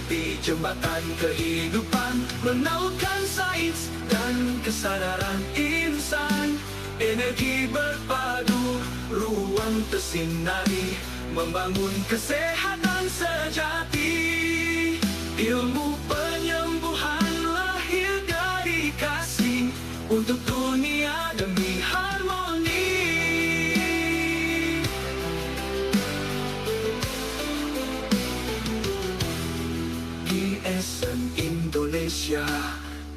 di jembatan kehidupan, menautkan sains dan kesadaran insan. Energi berpadu, ruang tersinari, membangun kesehatan sejati. Ilmu penyembuhan lahir dari kasih, untuk dunia demi harmoni. GSM Indonesia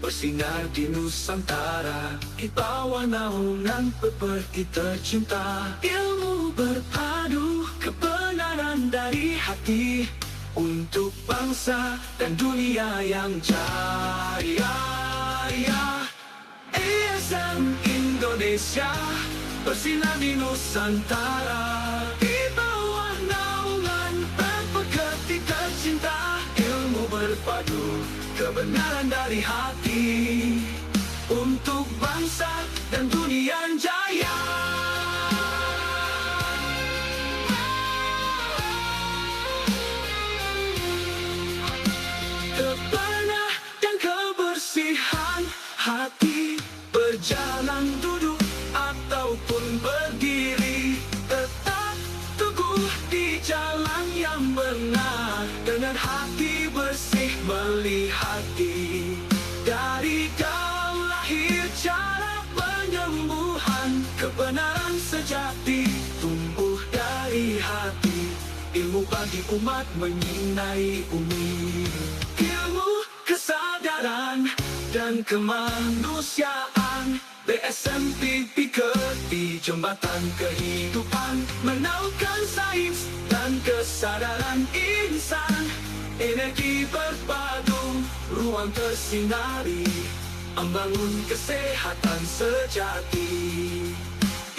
bersinar di Nusantara, di bawah naungan pepergi tercinta. Ilmu berpadu, kebenaran dari hati, untuk bangsa dan dunia yang jaya. GSM Indonesia bersinar di Nusantara, di bawah naungan pepergi tercinta. Ilmu berpadu, kebenaran dari hati, untuk bangsa dan dunia yang jaya. Kebenaran dan kebersihan hati, berjalan duduk ataupun berdiri, tetap teguh di jalan yang benar, dengan hati bersih melihat dari dalam lahir cara penyembuhan. Kebenaran sejati tumbuh dari hati, ilmu bagi umat menyinari bumi. Ilmu, kesadaran dan kemanusiaan, BSMP di jembatan kehidupan, menautkan sains dan kesadaran insan. Energi berpadu, ruang tersinari, membangun kesehatan sejati.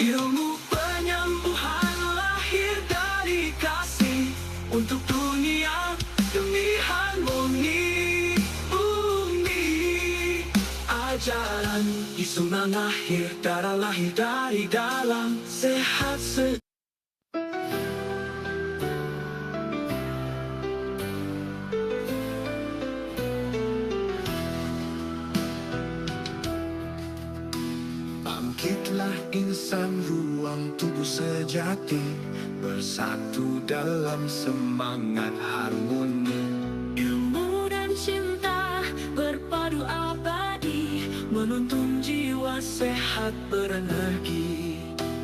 Ilmu penyembuhan lahir dari kasih, untuk dunia demi harmoni bumi. Ajaran Yesus lahir dari dalam, sehat Bangkitlah insan, ruang tubuh sejati, bersatu dalam semangat harmoni. Ilmu dan cinta berpadu abadi, menuntun jiwa sehat berenergi.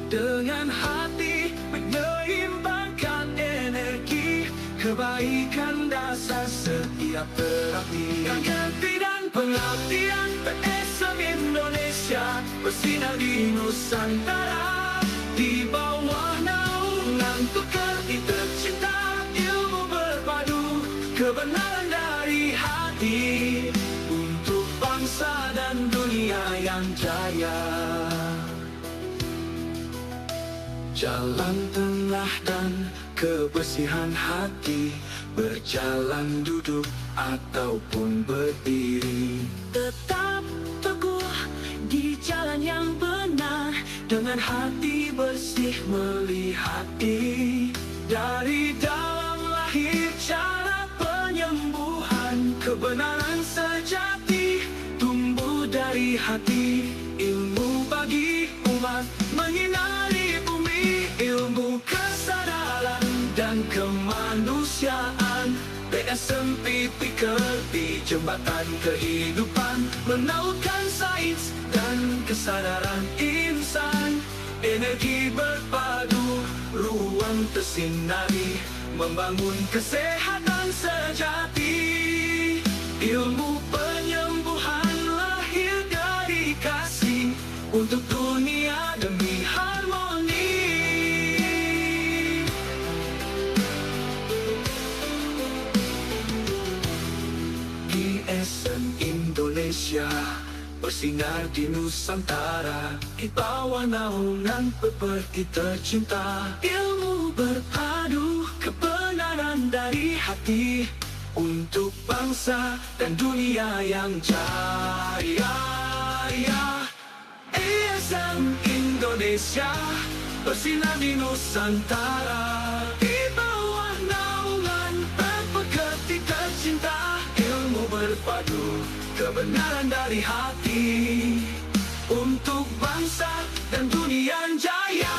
Dengan hati menyeimbangkan energi, kebaikan dasar setiap terapi. Ganti dan pengabdian, BSM Indonesia bersinar di Nusantara, di bawah naungan pekerti tercinta. Ilmu berpadu, kebenaran dari hati, untuk bangsa dan dunia yang jaya. Jalan tengah dan kebersihan hati, berjalan duduk ataupun berdiri, Tetap teguh di jalan yang benar, dengan hati bersih melihat dari dalam lahir cara penyembuhan. Kebenaran sejati tumbuh dari hati, ilmu bagi umat menyinari bumi. Ilmu, kesadaran dan kemanusiaan, BSMP di jembatan kehidupan, menautkan sains dan kesadaran insan. Energi berpadu, ruang tersinari, membangun kesehatan sejati. Ilmu penyembuhan lahir dari kasih, untuk dunia demi harmoni. GSM Indonesia bersinar di Nusantara, di bawah naungan pepergi tercinta. Ilmu berpadu, kebenaran dari hati, untuk bangsa dan dunia yang jaya. GSM Indonesia bersinar di Nusantara, di bawah naungan kebenaran dari hati, untuk bangsa dan dunia jaya.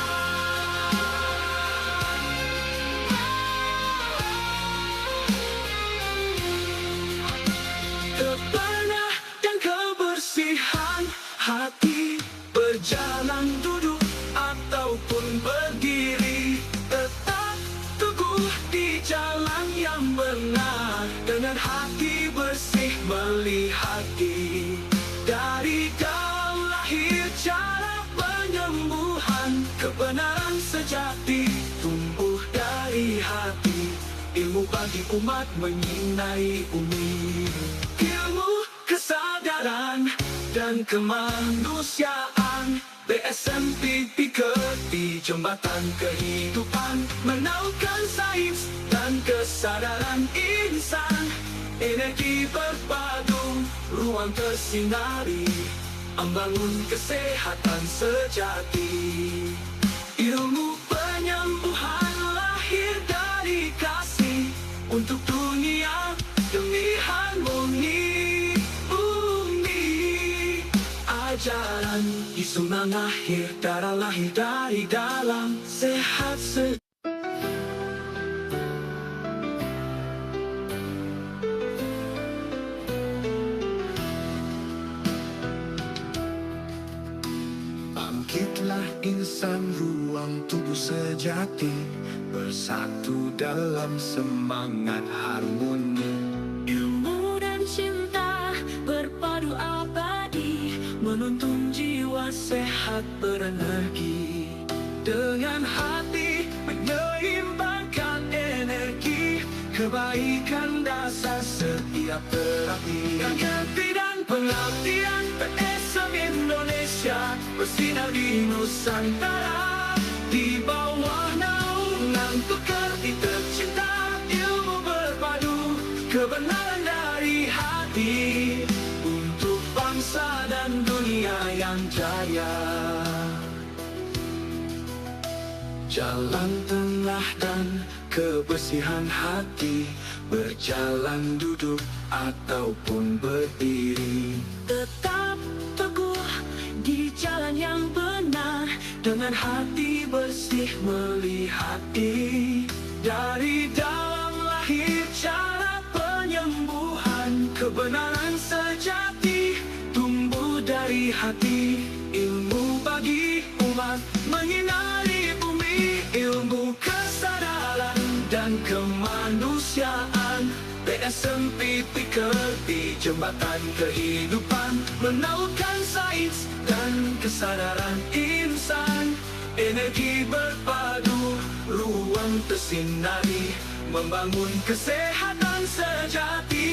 Kebenaran dan kebersihan hati, berjalan duduk ataupun berdiri, tetap teguh di jalan yang benar, dengan hati bersih melihati. Dari dalam lahir cara penyembuhan, kebenaran sejati tumbuh dari hati. Ilmu bagi umat menyinai bumi, ilmu kesadaran dan kemanusiaan. BSMPP di jembatan kehidupan, menaunkan sains dan kesadaran insan. Energi berpadu, ruang tersinari, membangun kesehatan sejati. Ilmu penyembuhan lahir dari kasih, untuk dunia demi harmoni bumi. Ajaran Yesus lahir dari dalam sehat Bangkitlah insan, ruang tubuh sejati, bersatu dalam semangat harmoni. Ilmu dan cinta berpadu abadi, menuntun jiwa sehat berenergi. Dengan hati menyeimbangkan energi, kebaikan dasar setiap terapi. Ngerti dan pengertian, PSM Indonesia bersinar di Nusantara. Di bawah naungan pekerti tercinta, ilmu berpadu, kebenaran dari hati, untuk bangsa dan dunia yang jaya. Jalan tengah dan kebersihan hati, berjalan duduk ataupun berdiri, Tetap teguh di jalan yang benar, dengan hati bersih melihati. Dari dalam lahir cara penyembuhan, kebenaran sejati tumbuh dari hati. Ilmu bagi umat menyinari bumi, ilmu kesadaran dan kemanusiaan. BSMPP di jembatan kehidupan, menaunkan sains dan kesadaran insan. Energi berpadu, ruang tersinari, membangun kesehatan sejati.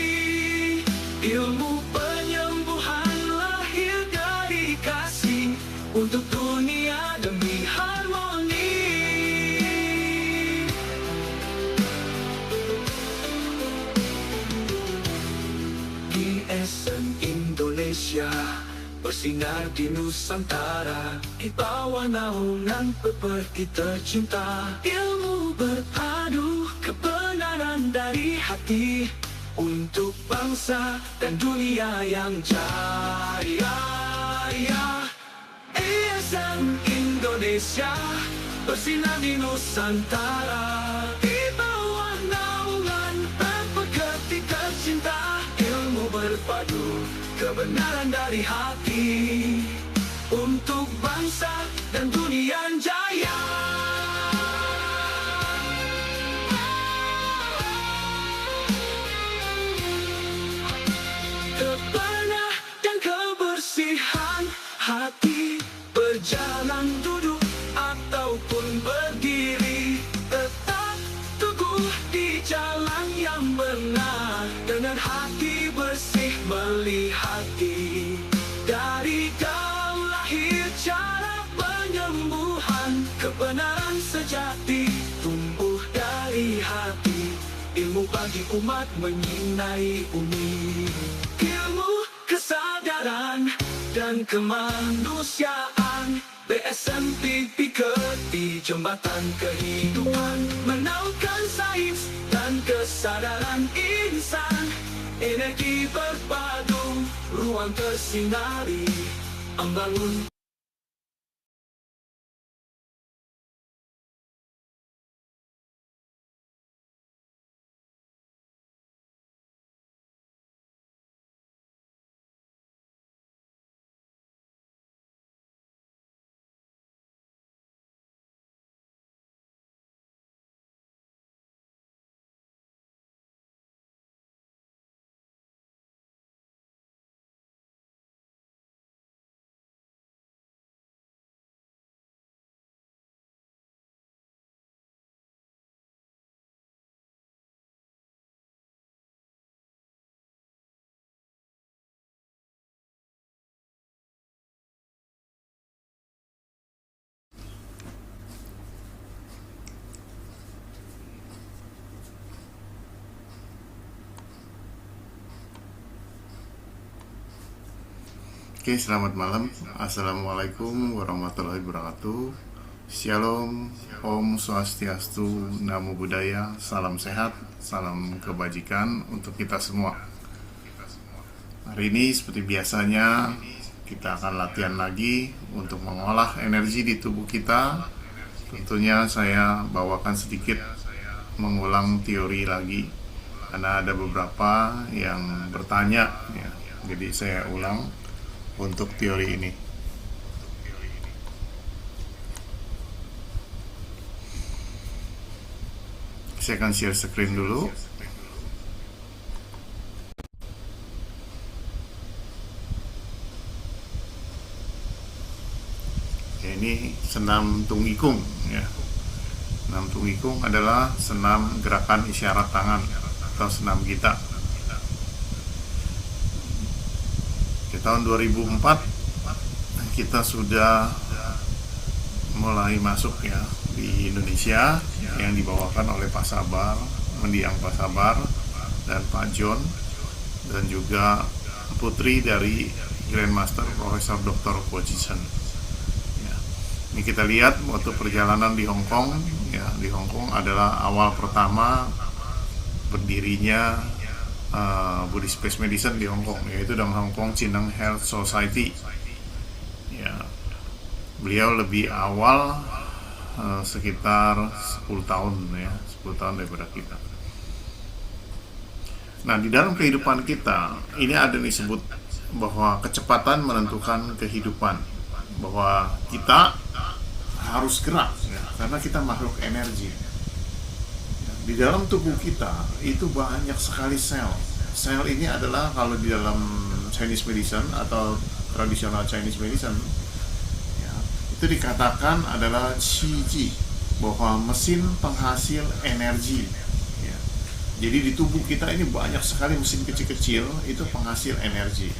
Ilmu penyembuhan lahir dari kasih, untuk dunia demi harmoni. BSM Indonesia bersinar di Nusantara, di bawah naungan pepergi tercinta. Ilmu berpadu, kebenaran dari hati, untuk bangsa dan dunia yang jaya. BSM Indonesia bersinar di Nusantara, di bawah naungan pepergi tercinta. Ilmu berpadu, kebenaran dari hati, untuk bangsa dan dunia jaya. Kebenaran dan kebersihan hati, berjalan duduk ataupun berdiri, tetap teguh di jalan yang benar, dengan hati bersih melihati. Dari dalam lahir cara penyembuhan, kebenaran sejati tumbuh dari hati. Ilmu bagi umat menyinai bumi, ilmu kesadaran dan kemanusiaan. BSMPP di jembatan kehidupan, menaunkan sains dan kesadaran insan. energi berpadu, ruang tersinari, membangun. Oke, selamat malam. Assalamualaikum warahmatullahi wabarakatuh. Shalom, Om Swastiastu, Namo Buddhaya, salam sehat, salam kebajikan untuk kita semua. Hari ini seperti biasanya kita akan latihan lagi untuk mengolah energi di tubuh kita. Tentunya saya bawakan sedikit mengulang teori lagi karena ada beberapa yang bertanya ya. Jadi saya ulang untuk teori ini. Saya akan share screen dulu. Ya, ini senam tungikung ya. Senam tungikung adalah senam gerakan isyarat tangan atau senam gita. Tahun 2004 kita sudah mulai masuk ya di Indonesia yang dibawakan oleh Pak Sabar, mendiang Pak Sabar dan Pak John dan juga putri dari Grandmaster Profesor Dr. Pochison. Ya. Ini kita lihat waktu perjalanan di Hong Kong ya, di Hong Kong adalah awal pertama berdirinya Buddhist Space Medicine di Hong Kong, yaitu dalam Hong Kong Chinang Health Society. Ya, beliau lebih awal sekitar 10 tahun ya, 10 tahun daripada kita. Nah, di dalam kehidupan kita ini ada disebut bahwa kecepatan menentukan kehidupan, bahwa kita harus gerak ya, karena kita makhluk energi. Di dalam tubuh kita itu banyak sekali sel. Sel ini adalah kalau di dalam Chinese medicine atau tradisional Chinese medicine ya, itu dikatakan adalah Qi Ji, bahwa mesin penghasil energi ya. Jadi di tubuh kita ini banyak sekali mesin kecil-kecil itu penghasil energi.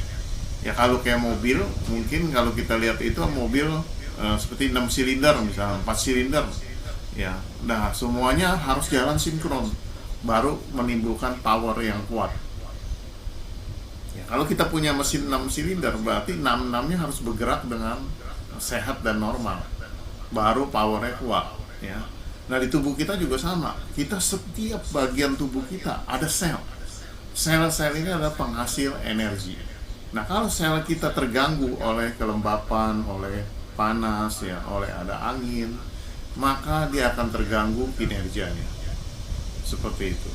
Ya kalau kayak mobil, mungkin kalau kita lihat itu mobil seperti 6 silinder misalnya, 4 silinder. Ya, nah semuanya harus jalan sinkron baru menimbulkan power yang kuat. Ya, kalau kita punya mesin 6 silinder berarti 6-6-nya harus bergerak dengan sehat dan normal, baru powernya kuat. Ya, nah di tubuh kita juga sama. Kita setiap bagian tubuh kita ada sel. Sel-sel ini adalah penghasil energi. Nah kalau sel kita terganggu oleh kelembapan, oleh panas, ya, oleh ada angin, maka dia akan terganggu kinerjanya. Seperti itu.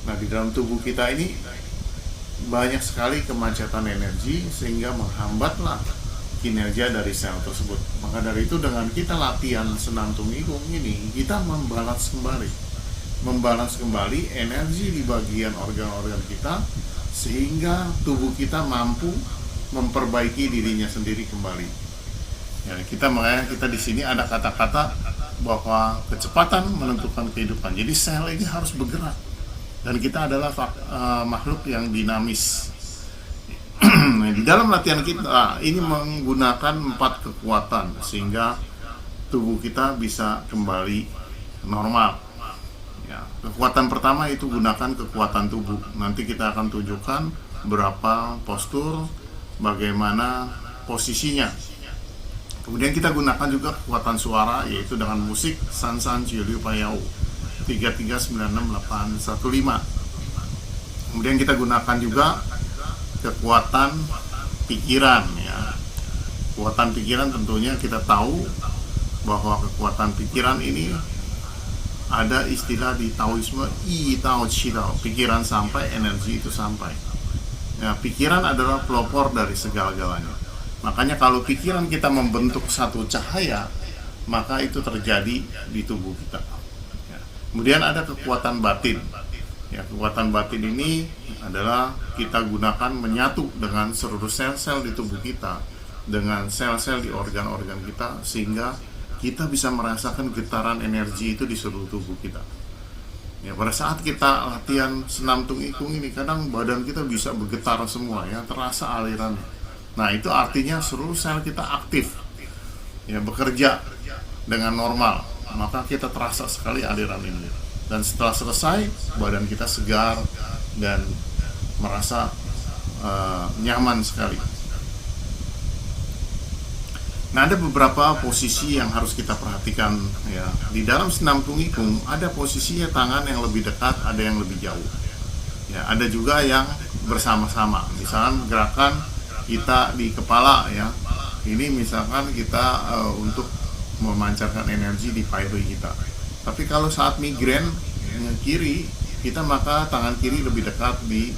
Nah, di dalam tubuh kita ini banyak sekali kemacetan energi sehingga menghambatlah kinerja dari sel tersebut. Maka dari itu dengan kita latihan senam tungikung ini, kita membalans kembali energi di bagian organ-organ kita sehingga tubuh kita mampu memperbaiki dirinya sendiri kembali. Ya, makanya kita di sini ada kata-kata bahwa kecepatan menentukan kehidupan. Jadi sel ini harus bergerak dan kita adalah makhluk yang dinamis. Di dalam latihan kita ini menggunakan 4 kekuatan sehingga tubuh kita bisa kembali normal. Ya, kekuatan pertama itu gunakan kekuatan tubuh. Nanti kita akan tunjukkan berapa postur, bagaimana posisinya. Kemudian kita gunakan juga kekuatan suara, yaitu dengan musik San San Chiu Liu Payau 3396815. Kemudian kita gunakan juga kekuatan pikiran ya. Kekuatan pikiran tentunya kita tahu bahwa kekuatan pikiran ini ada istilah di Taoisme, Yi Tao Qi Tao, pikiran sampai, energi itu sampai. Ya, pikiran adalah pelopor dari segala-galanya. Makanya kalau pikiran kita membentuk satu cahaya, maka itu terjadi di tubuh kita. Ya. Kemudian ada kekuatan batin. Ya, kekuatan batin ini adalah kita gunakan menyatu dengan seluruh sel-sel di tubuh kita, dengan sel-sel di organ-organ kita, sehingga kita bisa merasakan getaran energi itu di seluruh tubuh kita. Ya, pada saat kita latihan senam tung ikung ini, kadang badan kita bisa bergetar semua ya, terasa alirannya. Nah, itu artinya seluruh sel kita aktif, ya, bekerja dengan normal, maka kita terasa sekali aliran ini. Dan setelah selesai, badan kita segar dan merasa nyaman sekali. Nah, ada beberapa posisi yang harus kita perhatikan ya. Di dalam senam tung ikung ada posisinya tangan yang lebih dekat, ada yang lebih jauh. Ya, ada juga yang bersama-sama. Misalkan gerakan kita di kepala ya. Ini misalkan kita untuk memancarkan energi di pai hui kita. Tapi kalau saat migrain kiri, kita maka tangan kiri lebih dekat di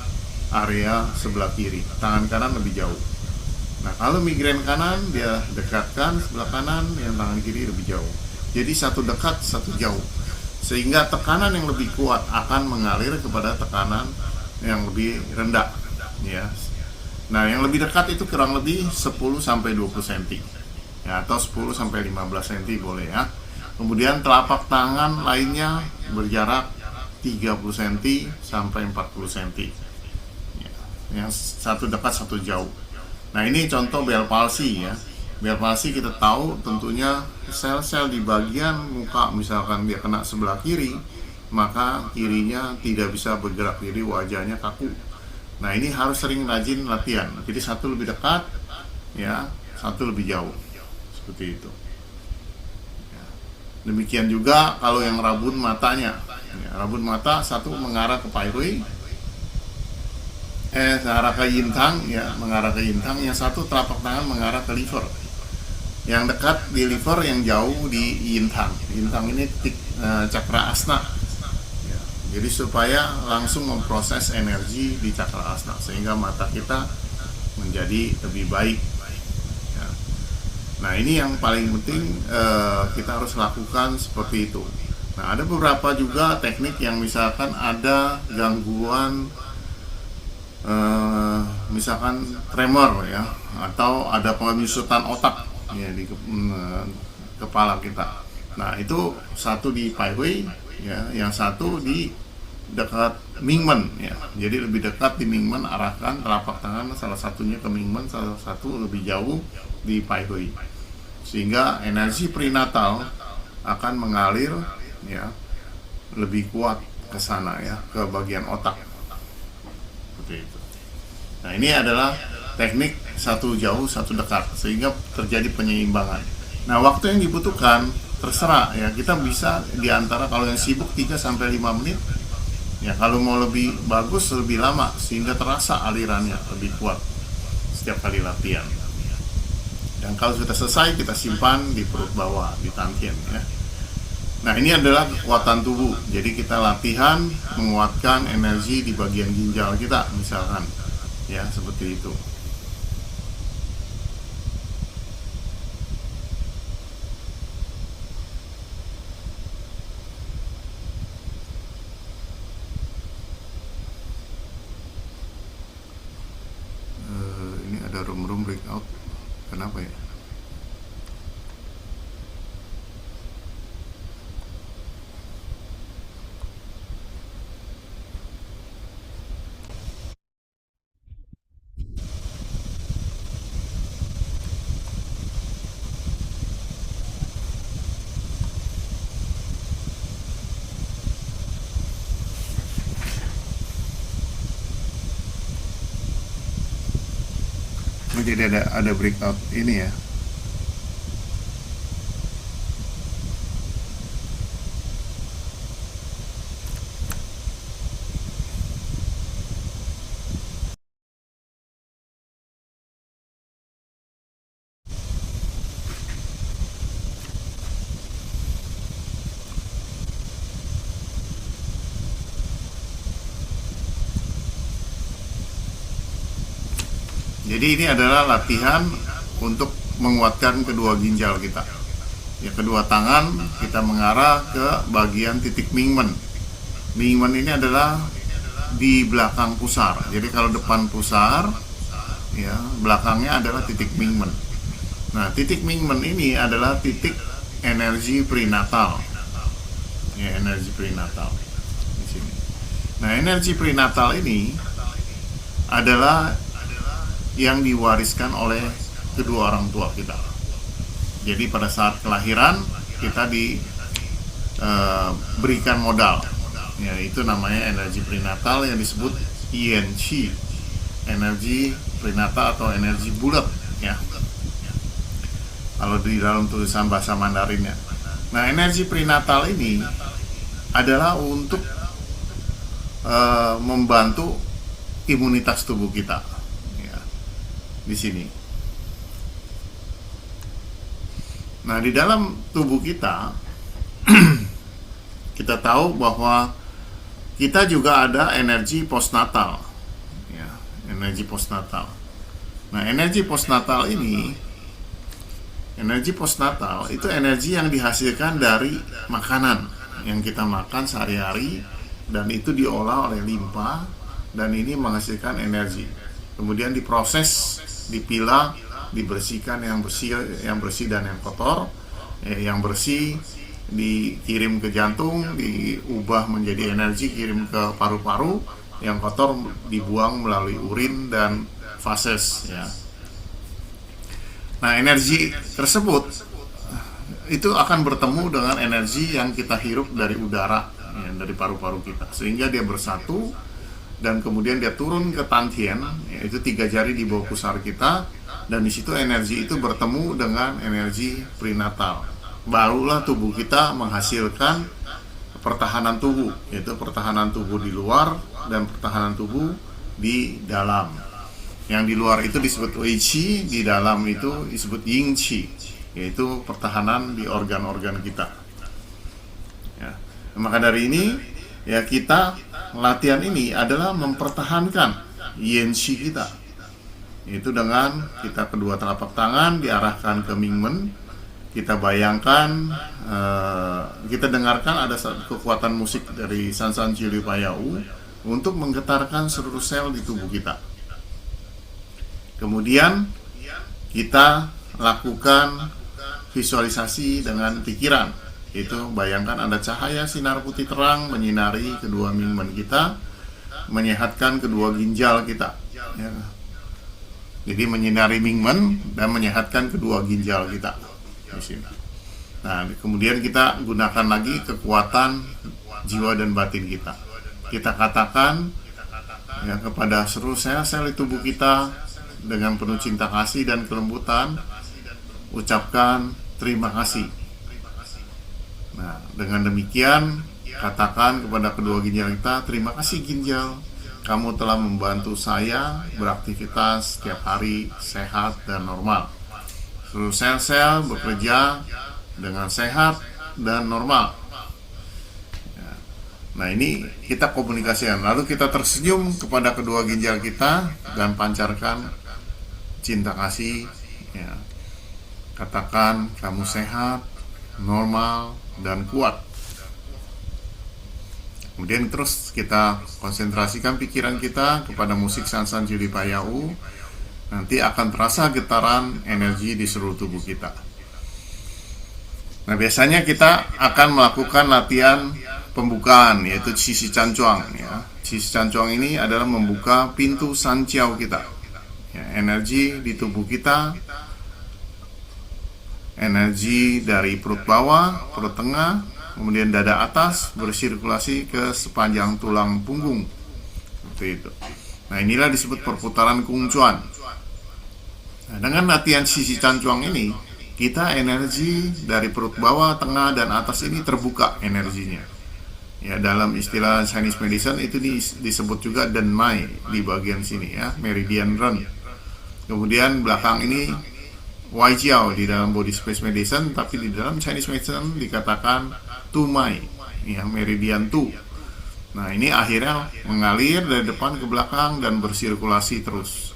area sebelah kiri, tangan kanan lebih jauh. Nah, kalau migrain kanan, dia dekatkan sebelah kanan, yang tangan kiri lebih jauh. Jadi satu dekat, satu jauh. Sehingga tekanan yang lebih kuat akan mengalir kepada tekanan yang lebih rendah. Ya. Nah, yang lebih dekat itu kurang lebih 10-20 cm. Ya, atau 10-15 cm boleh ya. Kemudian telapak tangan lainnya berjarak 30 cm sampai 40 cm. Ya, yang satu dekat, satu jauh. Nah, ini contoh Bell palsy ya. Bell palsy kita tahu tentunya sel-sel di bagian muka, misalkan dia kena sebelah kiri, maka kirinya tidak bisa bergerak, jadi wajahnya kaku. Nah, ini harus sering rajin latihan. Jadi satu lebih dekat, ya, satu lebih jauh, seperti itu. Demikian juga kalau yang rabun matanya ya, rabun mata satu mengarah ke pai hui, mengarah ke yin tang ya, mengarah ke yin tang. Yang satu telapak tangan mengarah ke liver, yang dekat di liver, yang jauh di yin tang. Yin tang ini titik cakra asna ya. Jadi supaya langsung memproses energi di cakra asna, sehingga mata kita menjadi lebih baik. Nah, ini yang paling penting kita harus lakukan seperti itu. Nah, ada beberapa juga teknik yang misalkan ada gangguan, misalkan tremor ya, atau ada penyusutan otak ya di kepala kita. Nah, itu satu di pai hui ya, yang satu di dekat mingmen ya. Jadi lebih dekat di mingmen, arahkan telapak tangan salah satunya ke mingmen, salah satu lebih jauh di pai hui, sehingga energi prenatal akan mengalir ya lebih kuat ke sana ya, ke bagian otak seperti itu. Nah, ini adalah teknik satu jauh satu dekat, sehingga terjadi penyeimbangan. Nah, waktu yang dibutuhkan terserah ya, kita bisa diantara, kalau yang sibuk 3-5 menit ya, kalau mau lebih bagus lebih lama, sehingga terasa alirannya lebih kuat setiap kali latihan. Dan kalau sudah selesai, kita simpan di perut bawah, di tantien ya. Nah, ini adalah kekuatan tubuh. Jadi kita latihan menguatkan energi di bagian ginjal kita misalkan ya, seperti itu. Ini ada room breakout. Kenapa ya? Jadi ada breakout ini ya. Jadi ini adalah latihan untuk menguatkan kedua ginjal kita. Ya, kedua tangan kita mengarah ke bagian titik Mingmen. Mingmen ini adalah di belakang pusar. Jadi kalau depan pusar, ya, belakangnya adalah titik Mingmen. Nah, titik Mingmen ini adalah titik energi prenatal. Ya, energi prenatal di sini. Nah, energi prenatal ini adalah yang diwariskan oleh kedua orang tua kita. Jadi pada saat kelahiran kita diberikan modal, ya, itu namanya energi prenatal yang disebut yin qi, energi prenatal atau energi bulat, ya, kalau di dalam tulisan bahasa Mandarinnya. Nah, energi prenatal ini adalah untuk membantu imunitas tubuh kita, ya, di sini. Nah, di dalam tubuh kita kita tahu bahwa kita juga ada energi postnatal, ya, energi postnatal. Nah, energi postnatal itu energi yang dihasilkan dari makanan yang kita makan sehari-hari, dan itu diolah oleh limpa, dan ini menghasilkan energi. Kemudian diproses, dipilah, dibersihkan yang bersih dan yang kotor. Yang bersih dikirim ke jantung, diubah menjadi energi, kirim ke paru-paru. Yang kotor dibuang melalui urin dan fases, ya. Nah, energi tersebut itu akan bertemu dengan energi yang kita hirup dari udara, ya, dari paru-paru kita, sehingga dia bersatu dan kemudian dia turun ke tantien, yaitu 3 jari di bawah pusar kita, dan di situ energi itu bertemu dengan energi prenatal. Barulah tubuh kita menghasilkan pertahanan tubuh, yaitu pertahanan tubuh di luar dan pertahanan tubuh di dalam. Yang di luar itu disebut Wei Qi, di dalam itu disebut Ying Qi, yaitu pertahanan di organ-organ kita, ya. Maka dari ini, ya, kita latihan ini adalah mempertahankan Yin Qi kita, itu dengan kita kedua telapak tangan diarahkan ke Mingmen. Kita bayangkan, kita dengarkan ada satu kekuatan musik dari Sansan Cili Payau untuk menggetarkan seluruh sel di tubuh kita. Kemudian kita lakukan visualisasi dengan pikiran, itu bayangkan ada cahaya sinar putih terang menyinari kedua Mingmen kita, menyehatkan kedua ginjal kita, ya. Jadi menyinari Mingmen dan menyehatkan kedua ginjal kita di sini. Nah, kemudian kita gunakan lagi kekuatan jiwa dan batin kita. Kita katakan, ya, kepada seluruh sel-sel di tubuh kita dengan penuh cinta kasih dan kelembutan, ucapkan terima kasih. Nah, dengan demikian katakan kepada kedua ginjal kita, terima kasih ginjal, kamu telah membantu saya beraktivitas setiap hari sehat dan normal. Seluruh sel-sel bekerja dengan sehat dan normal. Nah, ini kita komunikasikan. Lalu kita tersenyum kepada kedua ginjal kita dan pancarkan cinta kasih, ya. Katakan kamu sehat, normal, dan kuat. Kemudian terus kita konsentrasikan pikiran kita kepada musik Sansan Cili Payau. Nanti akan terasa getaran energi di seluruh tubuh kita. Nah, biasanya kita akan melakukan latihan pembukaan, yaitu Qi Si Chan Chuang, ya. Qi Si Chan Chuang ini adalah membuka pintu San Jiao kita, ya, energi di tubuh kita, energi dari perut bawah, perut tengah, kemudian dada atas bersirkulasi ke sepanjang tulang punggung, seperti itu. Nah, inilah disebut perputaran Kung Chuan. Nah, dengan latihan Qi Si Chan Chuang ini, kita energi dari perut bawah, tengah, dan atas ini terbuka energinya. Ya, dalam istilah Chinese medicine itu disebut juga Den Mai di bagian sini, ya, meridian Ren. Kemudian belakang ini Wai Jiao di dalam body space medicine, tapi di dalam Chinese medicine dikatakan Tu Mai, ya, meridian Tu. Nah, ini akhirnya mengalir dari depan ke belakang dan bersirkulasi terus.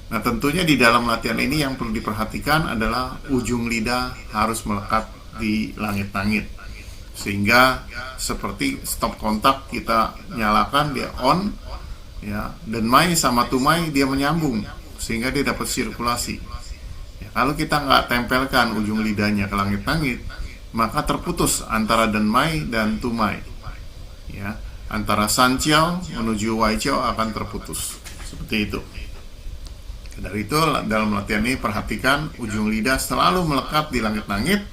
Nah, tentunya di dalam latihan ini yang perlu diperhatikan adalah ujung lidah harus melekat di langit-langit, sehingga seperti stop kontak kita nyalakan, dia on ya, dan mai sama tumai dia menyambung sehingga dia dapat sirkulasi ya. Kalau kita nggak tempelkan ujung lidahnya ke langit-langit, maka terputus antara denmai dan tumai ya, antara sanqiao menuju waiqiao akan terputus seperti itu. Dari itu dalam latihan ini perhatikan ujung lidah selalu melekat di langit-langit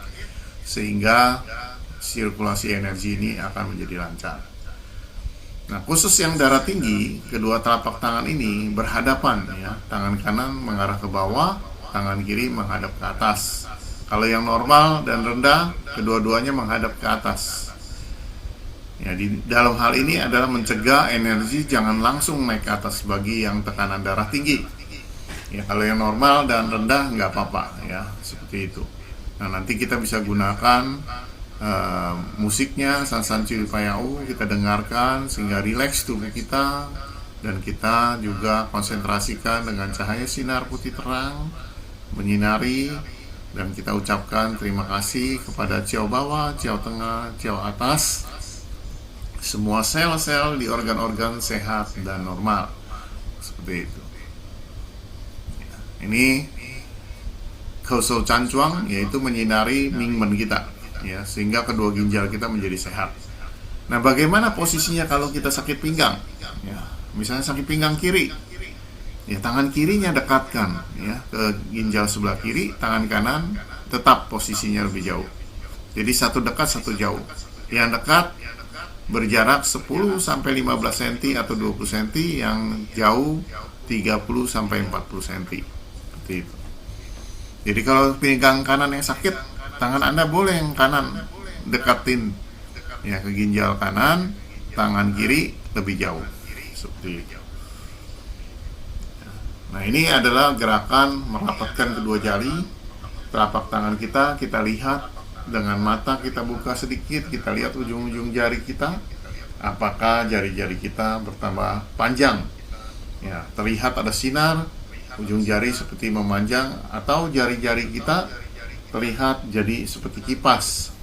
sehingga sirkulasi energi ini akan menjadi lancar. Nah, khusus yang darah tinggi, kedua telapak tangan ini berhadapan ya, tangan kanan mengarah ke bawah, tangan kiri menghadap ke atas. Kalau yang normal dan rendah, kedua-duanya menghadap ke atas. Ya, di dalam hal ini adalah mencegah energi jangan langsung naik ke atas bagi yang tekanan darah tinggi. Ya, kalau yang normal dan rendah nggak apa-apa ya, seperti itu. Nah, nanti kita bisa gunakan musiknya Sansan Cui Payau, kita dengarkan sehingga rileks tubuh kita, dan kita juga konsentrasikan dengan cahaya sinar putih terang menyinari, dan kita ucapkan terima kasih kepada Ciao bawah, Ciao tengah, Ciao atas, semua sel-sel di organ-organ sehat dan normal, seperti itu. Ini Kausou Cancuang, yaitu menyinari Mingmen kita ya, sehingga kedua ginjal kita menjadi sehat. Nah, bagaimana posisinya kalau kita sakit pinggang ya, misalnya sakit pinggang kiri ya, tangan kirinya dekatkan ya ke ginjal sebelah kiri, tangan kanan tetap posisinya lebih jauh. Jadi satu dekat satu jauh. Yang dekat berjarak 10-15 cm atau 20 cm, yang jauh 30-40 cm. Seperti itu. Jadi kalau pinggang kanan yang sakit, tangan Anda boleh yang kanan dekatin ya ke ginjal kanan, tangan kiri lebih jauh. Seperti itu. Nah, ini adalah gerakan merapatkan kedua jari telapak tangan kita. Kita lihat dengan mata, kita buka sedikit, kita lihat ujung-ujung jari kita, apakah jari-jari kita bertambah panjang ya, terlihat ada sinar, ujung jari seperti memanjang, atau jari-jari kita terlihat jadi seperti kipas.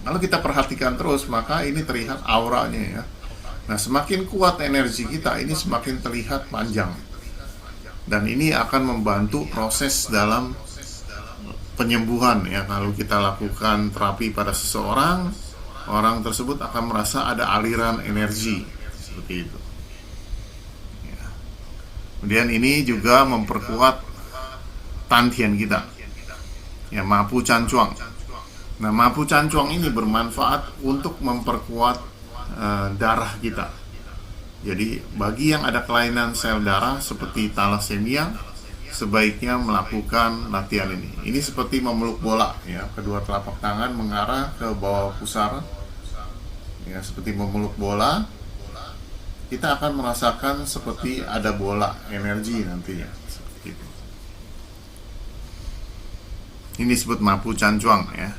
Kalau kita perhatikan terus, maka ini terlihat auranya ya. Nah, semakin kuat energi kita, ini semakin terlihat panjang. Dan ini akan membantu proses dalam penyembuhan ya. Kalau kita lakukan terapi pada seseorang, orang tersebut akan merasa ada aliran energi seperti itu. Kemudian ini juga memperkuat tantian kita ya, Mapu Cancuang. Nah, Mapu Cancuang ini bermanfaat untuk memperkuat darah kita. Jadi bagi yang ada kelainan sel darah seperti talasemia, sebaiknya melakukan latihan ini. Ini seperti memeluk bola ya, kedua telapak tangan mengarah ke bawah pusar ya, seperti memeluk bola. Kita akan merasakan seperti ada bola energi nantinya, seperti itu. Ini disebut Mapu Cancuang ya.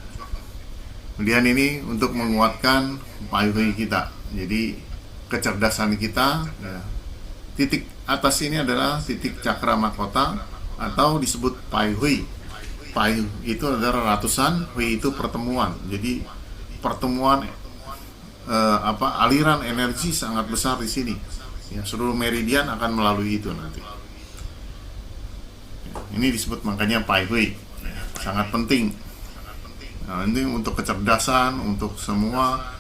Kemudian ini untuk menguatkan payhui kita. Jadi kecerdasan kita ya. Titik atas ini adalah titik cakra mahkota atau disebut payhui. Pai itu adalah ratusan, hui itu pertemuan. Jadi pertemuan aliran energi sangat besar di sini. Ya, seluruh meridian akan melalui itu nanti. Ya, ini disebut makanya Pai Hui. Ya, sangat penting. Nah, ini untuk kecerdasan, untuk semua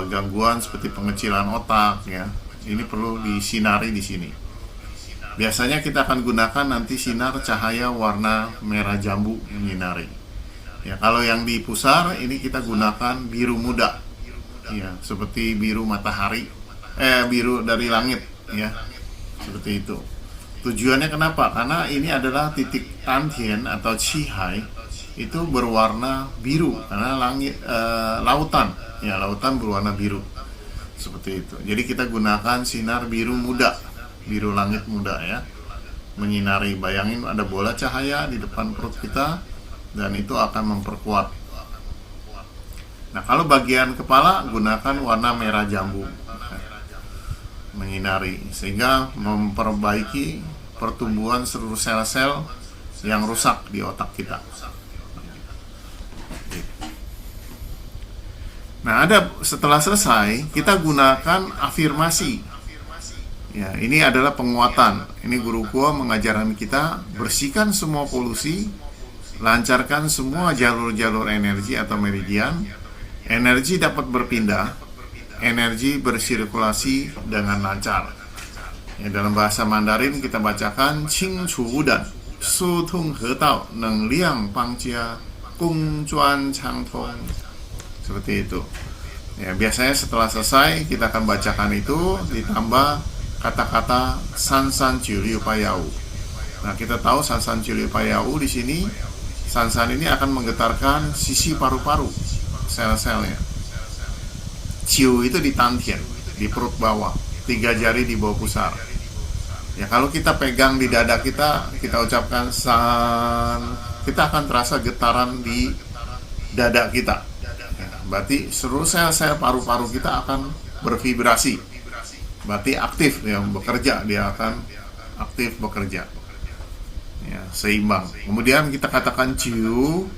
gangguan seperti pengecilan otak ya. Ini perlu disinari di sini. Biasanya kita akan gunakan nanti sinar cahaya warna merah jambu menyinari. Ya, kalau yang di pusar ini kita gunakan biru muda. Ya, seperti biru matahari, biru dari langit ya, seperti itu. Tujuannya kenapa? Karena ini adalah titik tantian atau cihai itu berwarna biru karena langit, lautan ya, lautan berwarna biru seperti itu. Jadi kita gunakan sinar biru muda, biru langit muda ya, menyinari. Bayangin ada bola cahaya di depan perut kita dan itu akan memperkuat. Nah, kalau bagian kepala gunakan warna merah jambu menyinari sehingga memperbaiki pertumbuhan seluruh sel-sel yang rusak di otak kita. Nah, setelah selesai, kita gunakan afirmasi. Ya, ini adalah penguatan. Ini guru gua mengajarkan kita bersihkan semua polusi, lancarkan semua jalur-jalur energi atau meridian. Energi dapat berpindah, energi bersirkulasi dengan lancar. Ya, dalam bahasa Mandarin kita bacakan Qing Chu Dan Su Tung He Dao Neng Liang Pang Jia Kung Juan Chang Tong. Seperti itu. Ya, biasanya setelah selesai kita akan bacakan itu ditambah kata-kata San San Jiu Liu Payau. Nah, kita tahu San San Jiu Liu Payau di sini, San San ini akan menggetarkan sisi paru-paru, sel-selnya. Jiu itu di tantian, di perut bawah, 3 jari di bawah pusar. Ya, kalau kita pegang di dada kita ucapkan San, kita akan terasa getaran di dada kita. Ya, berarti seluruh sel-sel paru-paru kita akan bervibrasi. Berarti aktif, ya, bekerja, dia akan aktif bekerja. Ya, seimbang. Kemudian kita katakan Jiu,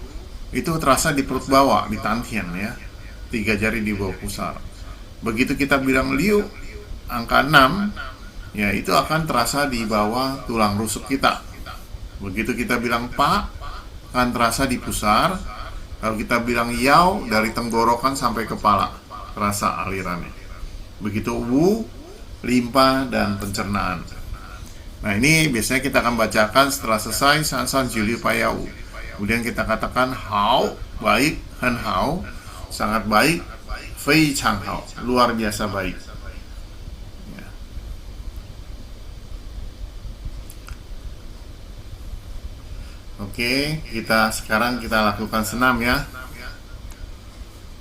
itu terasa di perut bawah, di tantian, ya, 3 jari di bawah pusar. Begitu kita bilang Liu, angka 6, ya, itu akan terasa di bawah tulang rusuk kita. Begitu kita bilang Pa, akan terasa di pusar. Kalau kita bilang Yao, dari tenggorokan sampai kepala, terasa alirannya. Begitu Wu, limpa dan pencernaan. Nah, ini biasanya kita akan bacakan setelah selesai San San Jiu Liu Payau. Kemudian kita katakan Hao, baik, Han Hao, sangat baik, Fei Chang Hao, luar biasa baik. Ya. Oke, sekarang kita lakukan senam, ya.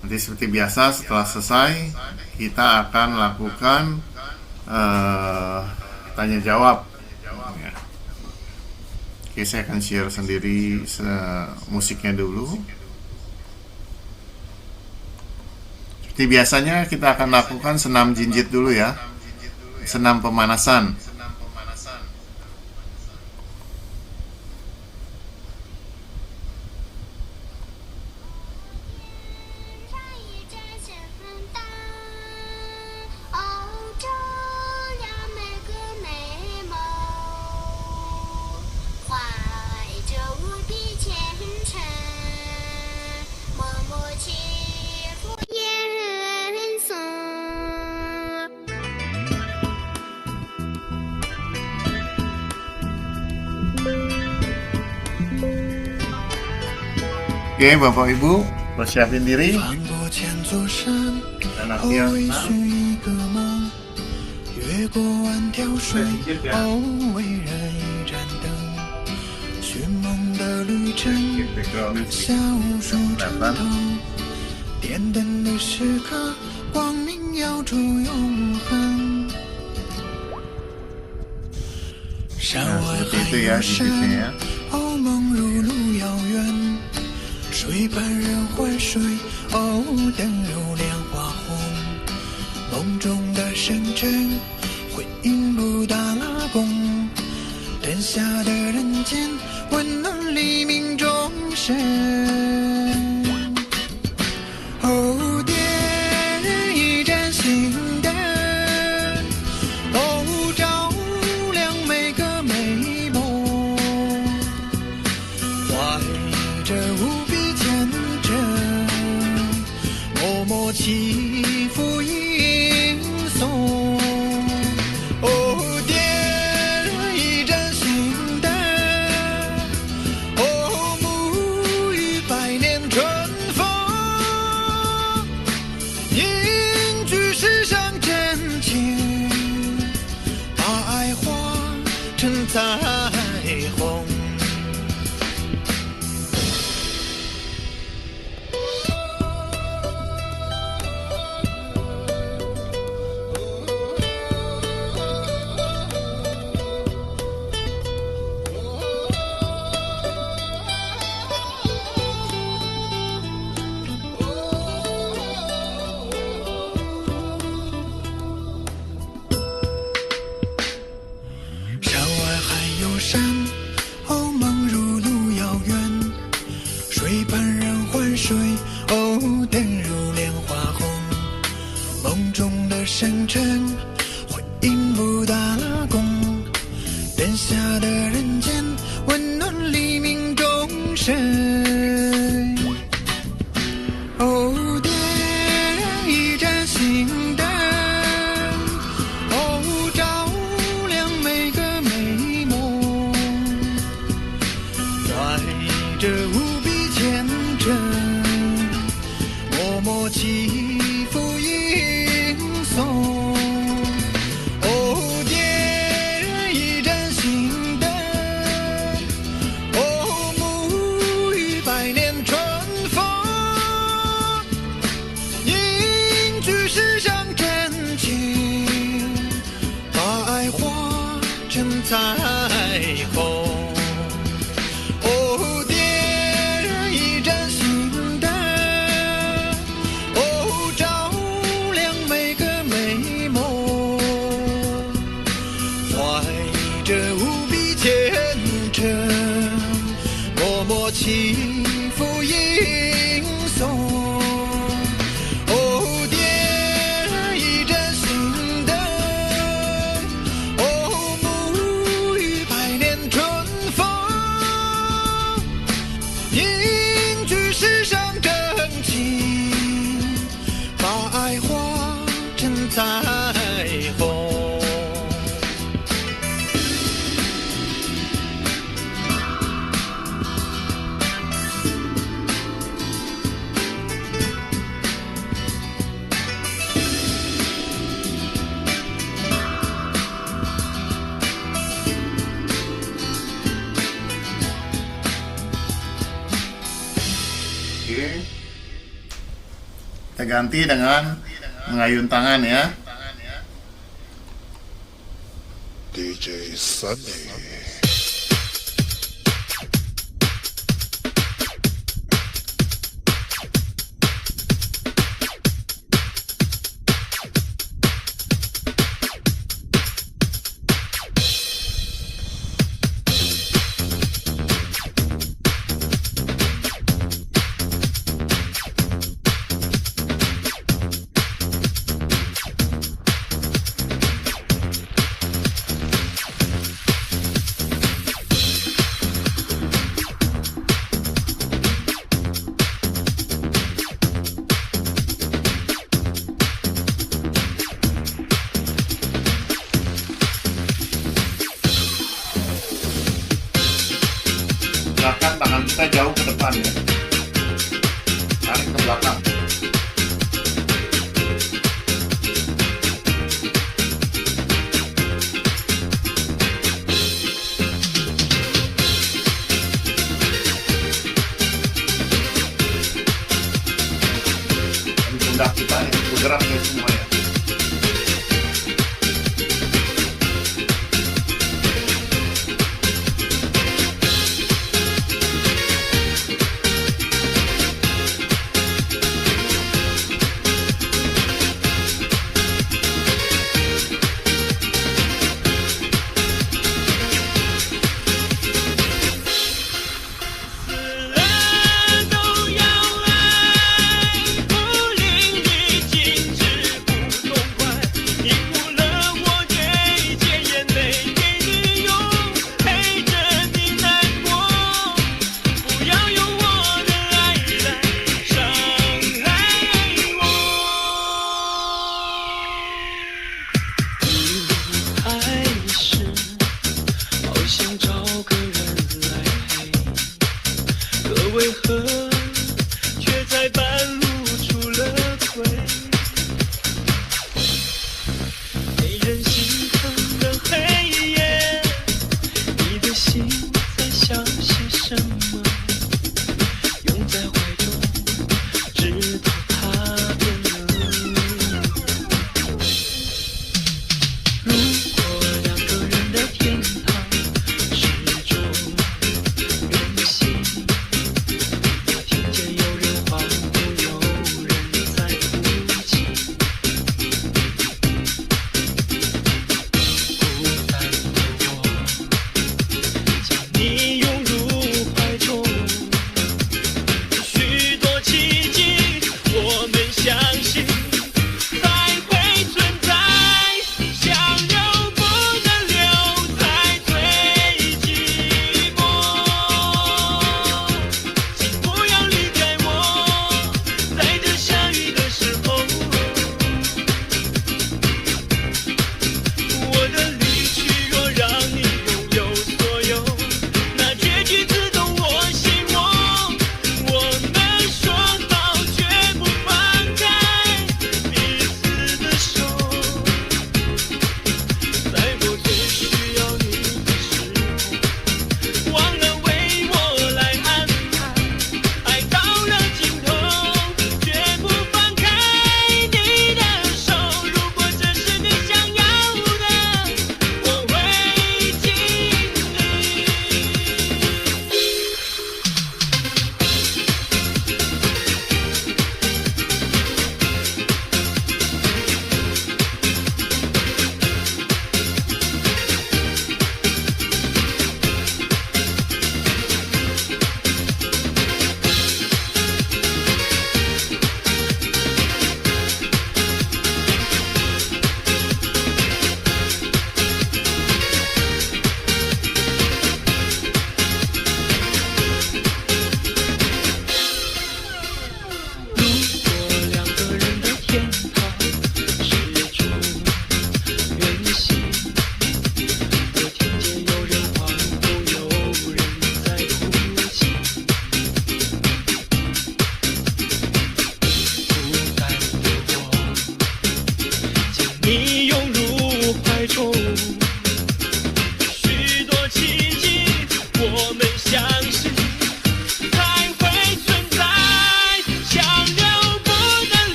Nanti seperti biasa setelah selesai kita akan lakukan tanya jawab. Ya. Oke, saya akan share sendiri musiknya dulu. Seperti biasanya kita akan lakukan senam jinjit dulu, ya. Senam pemanasan. Oke, Bapak Ibu, persiapin diri. Dan latihan senam. Nah, seperti itu, ya, jinjitnya, ya. 水伴人欢睡，哦，灯如莲花红。梦中的深沉，回应不打工。灯下的人间，温暖黎明众生。哦，点一盏心灯，哦，照亮每个美梦。怀着无比默默祈福吟诵，哦，点一盏心灯，哦，沐浴应不打工，灯下的人间，温暖黎明钟声。哦，点一盏心灯，哦，照亮每个美梦，怀着无比虔诚，默默祈福迎送。彩虹，哦，点一盏心灯，哦，照亮每个美梦，怀着无比虔诚，默默祈福迎送。彩虹。Oke. Kita ganti dengan mengayun tangan ya. DJ Sunny. Gerakan tangan kita jauh ke depan ya, tarik ke belakang. Pundak kita ini bergerak ya semua ya.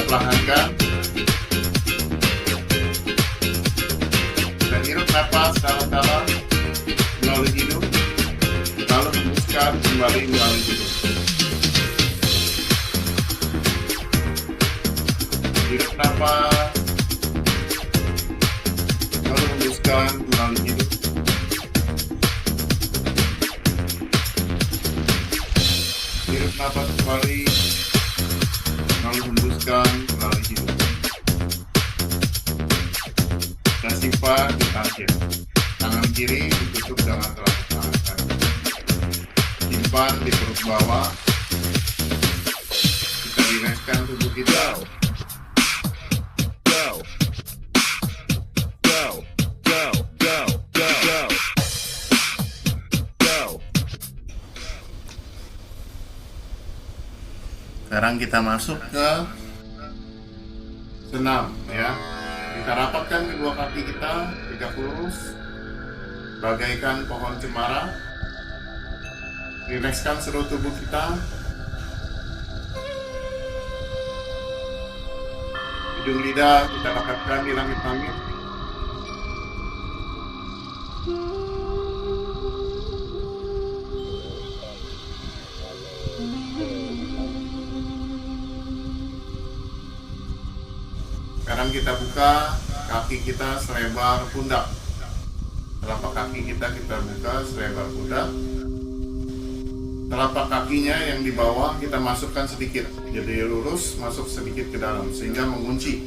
perlahankan. Dan hirup napas dalam-dalam melalui hidung, lalu hembuskan kembali melalui hidung. Hirup napas, lalu hembuskan melalui hidung. Hirup napas kembali, lalu hembuskan melalui hidung. Dan simpan di terakhir. Tangan kiri ditutup dengan telapak tangan kanan. Simpan di perut bawah. Kita rilekskan tubuh kita. Sekarang kita masuk ke senam ya. Kita rapatkan kedua kaki kita, tegak lurus, bagaikan pohon cemara. Rilekskan seluruh tubuh kita. Hidung lidah kita rapatkan di langit-langit. Sekarang kita buka kaki kita selebar pundak. Telapak kaki kita buka selebar pundak. Telapak kakinya yang di bawah kita masukkan sedikit, jadi lurus masuk sedikit ke dalam sehingga mengunci.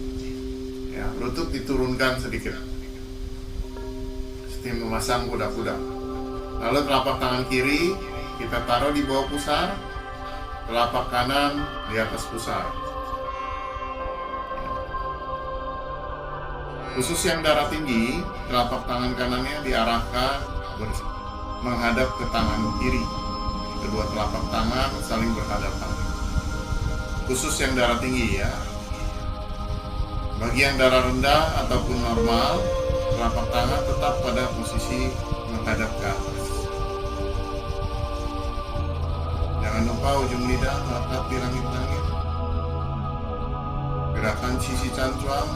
Ya, lutut diturunkan sedikit, seperti memasang kuda-kuda. Lalu telapak tangan kiri kita taruh di bawah pusar, telapak kanan di atas pusar. Khusus yang darah tinggi, telapak tangan kanannya diarahkan menghadap ke tangan kiri. Kedua telapak tangan saling berhadapan. Khusus yang darah tinggi ya. Bagi yang darah rendah ataupun normal, telapak tangan tetap pada posisi menghadap ke atas. Jangan lupa ujung lidah melekat di langit-langit. Gerakan sisi cancuang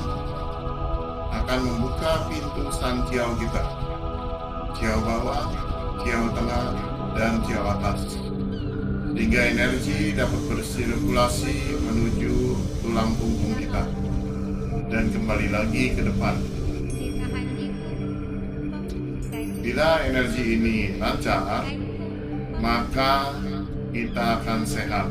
akan membuka pintu San Jiao kita. Jiao bawah, Jiao tengah, dan Jiao atas. Sehingga energi dapat bersirkulasi menuju tulang punggung kita. Dan kembali lagi ke depan. Bila energi ini lancar, maka kita akan sehat.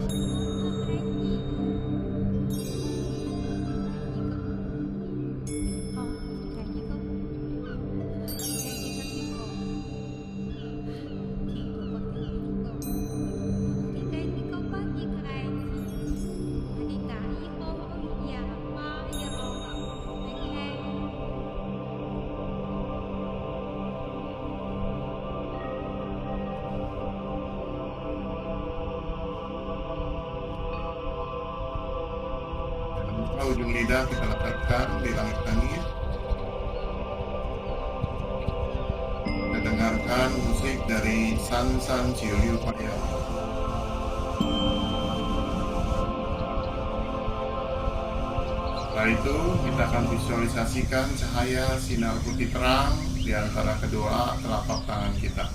Ujung lidah kita letakkan di langit-langit. Kita dengarkan musik dari San San Jiu Liu Paya. Setelah itu kita akan visualisasikan cahaya sinar putih terang di antara kedua telapak tangan kita.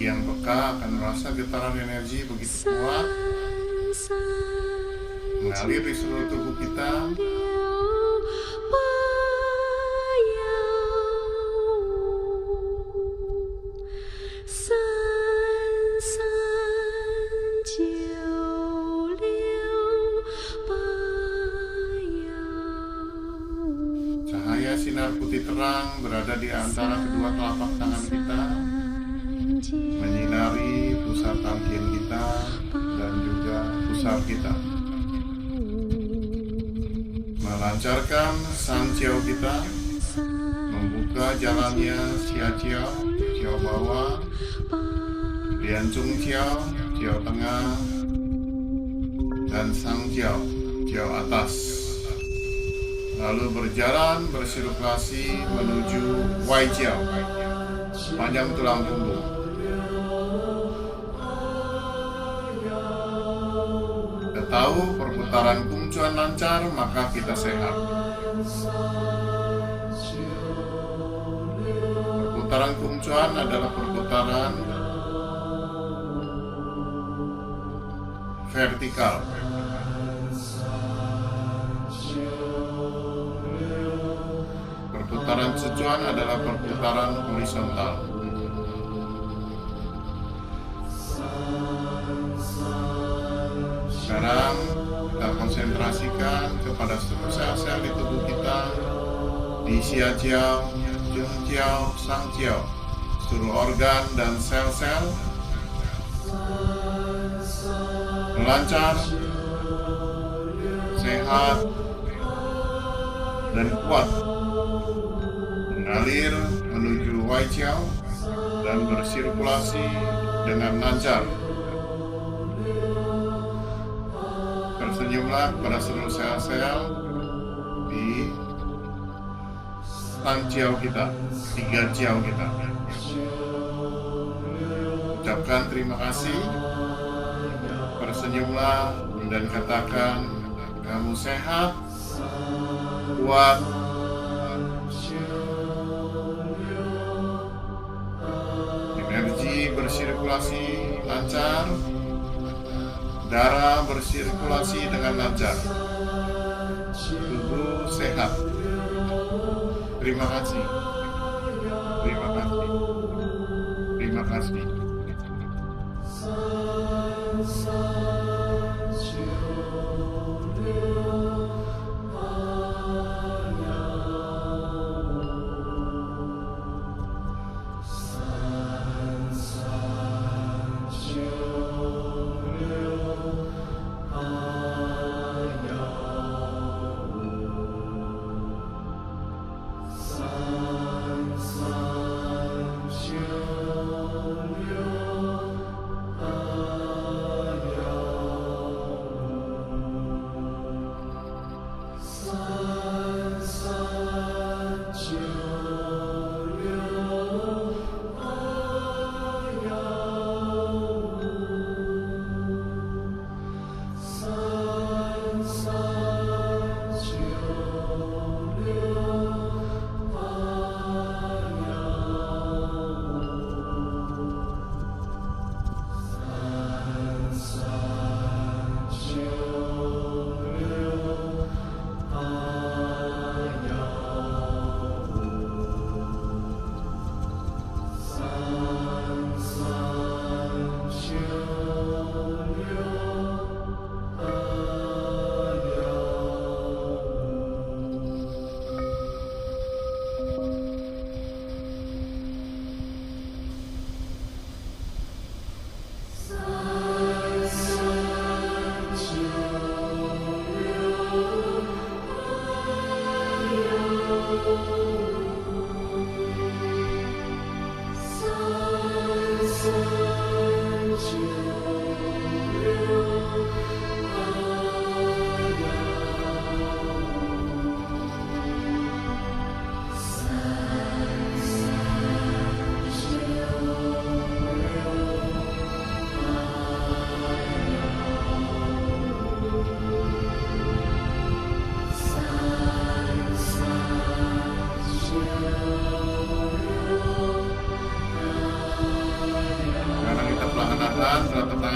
Bagi yang peka akan merasa getaran energi begitu kuat mengalir di seluruh tubuh kita. Cahaya sinar putih terang berada di antara kedua telapak tangan kita, menyinari pusat tangkian kita dan juga pusar kita, melancarkan San Jiao kita, membuka jalannya Xia Jiao, Jiao bawah, Liancung Jiao, Jiao tengah, dan Sang Jiao, Jiao atas. Lalu berjalan bersirkulasi menuju Wai Jiao, panjang tulang punggung. Kita tahu perputaran Kung Chuan lancar, maka kita sehat. Perputaran Kung Chuan adalah perputaran vertikal. Perputaran Sichuan adalah perputaran horizontal. Sekarang kita konsentrasikan kepada seluruh sel-sel di tubuh kita, di Xia Jiao, Jung Jiao, Sang Jiao, seluruh organ dan sel-sel lancar, sehat, dan kuat, mengalir menuju Wai Jiao dan bersirkulasi dengan lancar. Tersenyumlah pada seluruh sel-sel di San Jiao kita, 3 Jiao kita. Ucapkan terima kasih, tersenyumlah dan katakan, kamu sehat, kuat, energi bersirkulasi lancar, darah bersirkulasi dengan lancar, tubuh sehat. Terima kasih, terima kasih, terima kasih.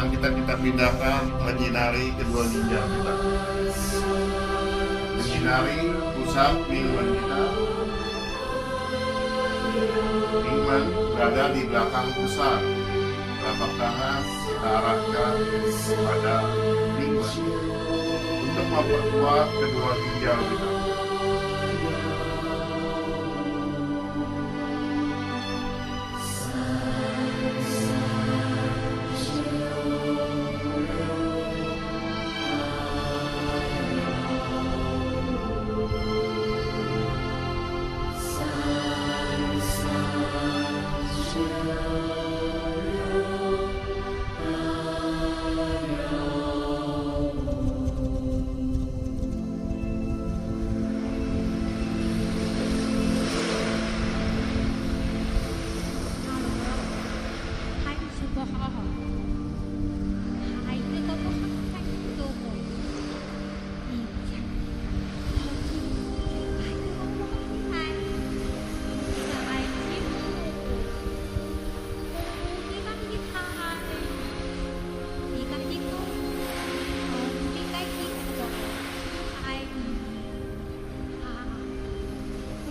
tangan kita pindahkan menyinari kedua ginjal kita. Menyinari pusat Mingmen kita. Mingmen berada di belakang pusat. Telapak tangan kita arahkan pada Mingmen untuk memperkuat kedua ginjal kita.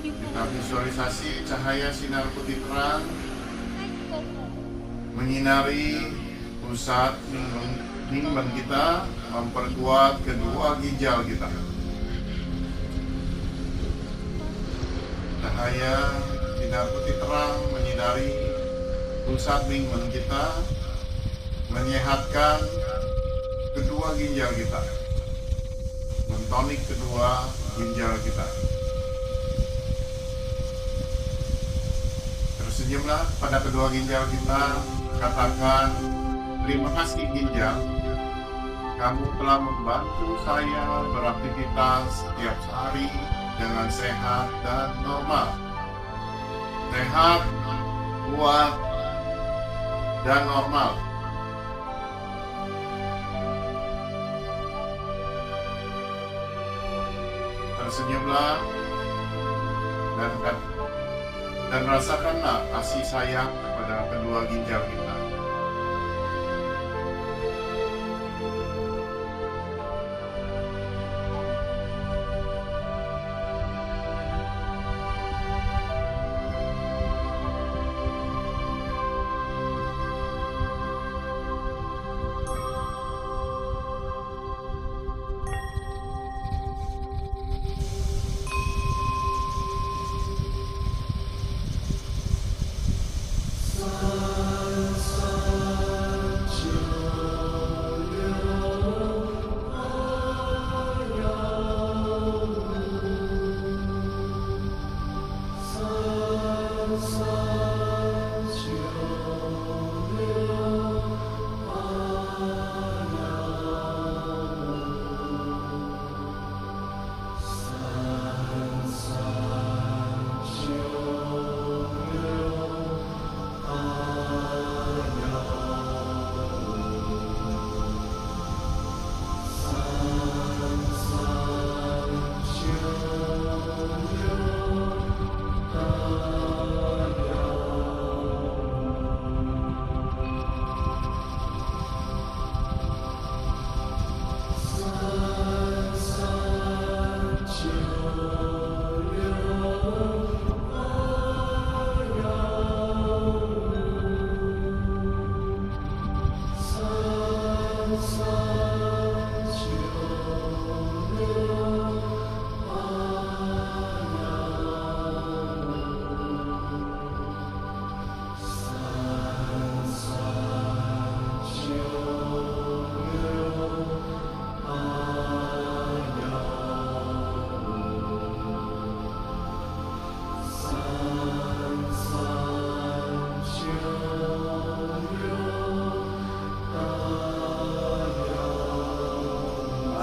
Kita visualisasi cahaya sinar putih terang menyinari pusat Mingmen kita, memperkuat kedua ginjal kita. Cahaya sinar putih terang menyinari pusat Mingmen kita, menyehatkan kedua ginjal kita, mentonik kedua ginjal kita. Tersenyumlah pada kedua ginjal kita, katakan, terima kasih ginjal, kamu telah membantu saya beraktivitas setiap hari dengan sehat dan normal. Sehat, kuat, dan normal. Tersenyumlah dan rasakanlah kasih sayang pada kedua ginjal kita.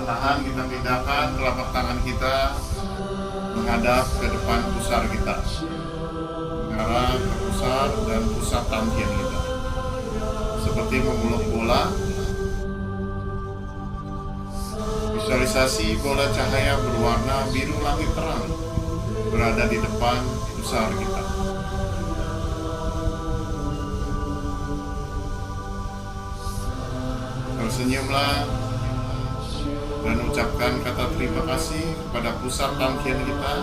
Perlahan kita pindahkan telapak tangan kita menghadap ke depan pusar kita, mengarah ke pusar dan pusat tangkian kita, seperti memuluk bola. Visualisasi bola cahaya berwarna biru langit terang berada di depan pusar kita. Tersenyumlah dan ucapkan kata terima kasih kepada pusat tangkian kita.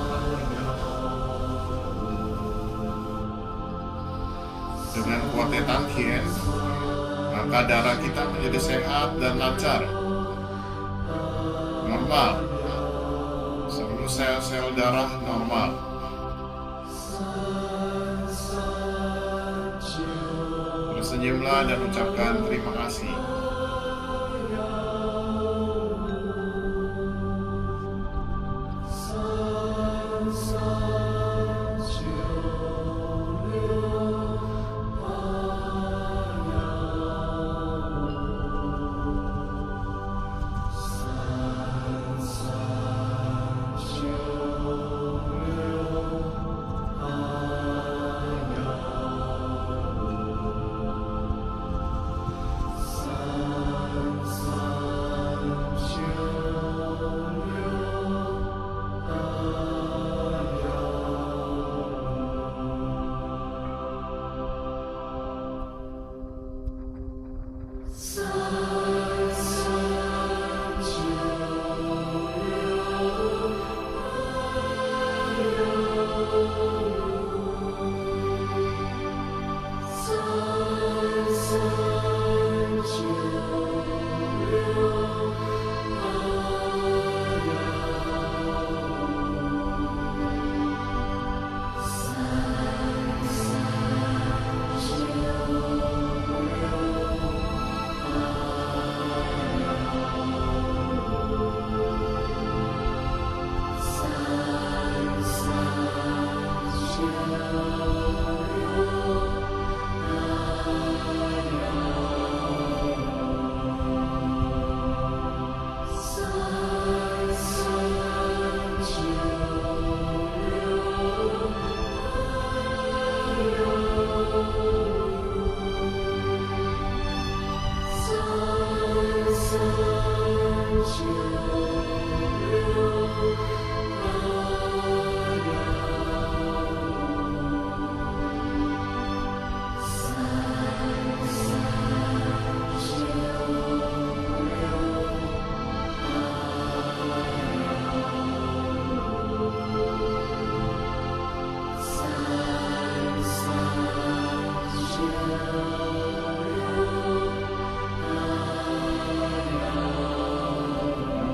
Dengan kuatnya tangkian, maka darah kita menjadi sehat dan lancar, normal. Seluruh sel-sel darah normal. Tersenyumlah dan ucapkan terima kasih.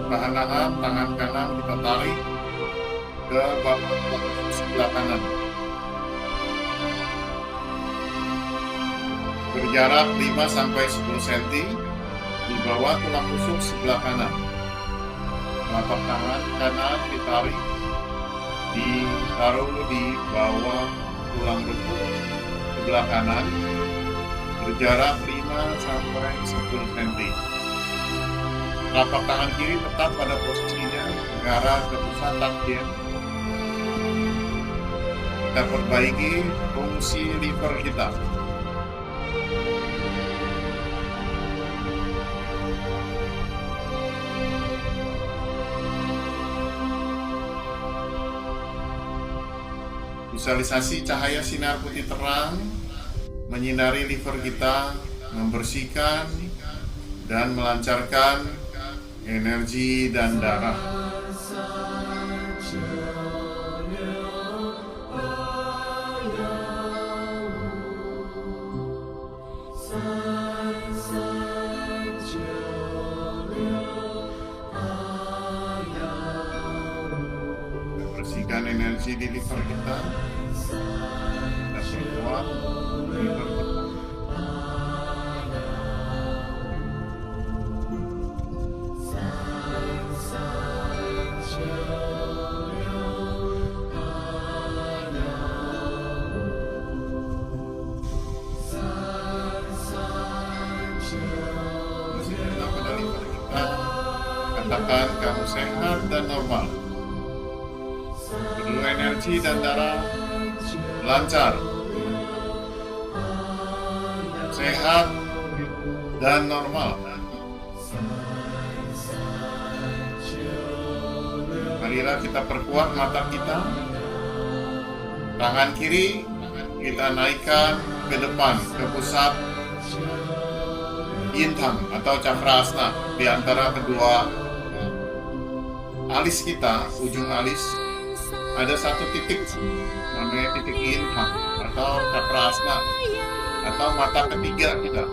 Perlahan-lahan tangan kanan kita tarik ke bawah sebelah kanan. Berjarak 5-10 cm di bawah tulang rusuk sebelah kanan. Telapak tangan kanan ditarik, ditaruh di bawah tulang rusuk sebelah kanan. Berjarak 5-10 cm. Telapak tangan kiri tetap pada posisinya, mengarah ke pusat tangkian. Kita perbaiki fungsi liver kita. Visualisasi cahaya sinar putih terang menyinari liver kita, membersihkan dan melancarkan energi dan darah. Bersihkan energi di liver kita. Kita perkuat liver kita. Katakan kamu sehat dan normal. Seluruh energi dan darah lancar, sehat dan normal. Marilah kita perkuat mata kita. Tangan kiri kita naikkan ke depan, ke pusat Yintang atau cakra asna di antara kedua alis kita, ujung alis ada satu titik namanya titik Yintang atau cakra asna atau mata ketiga kita.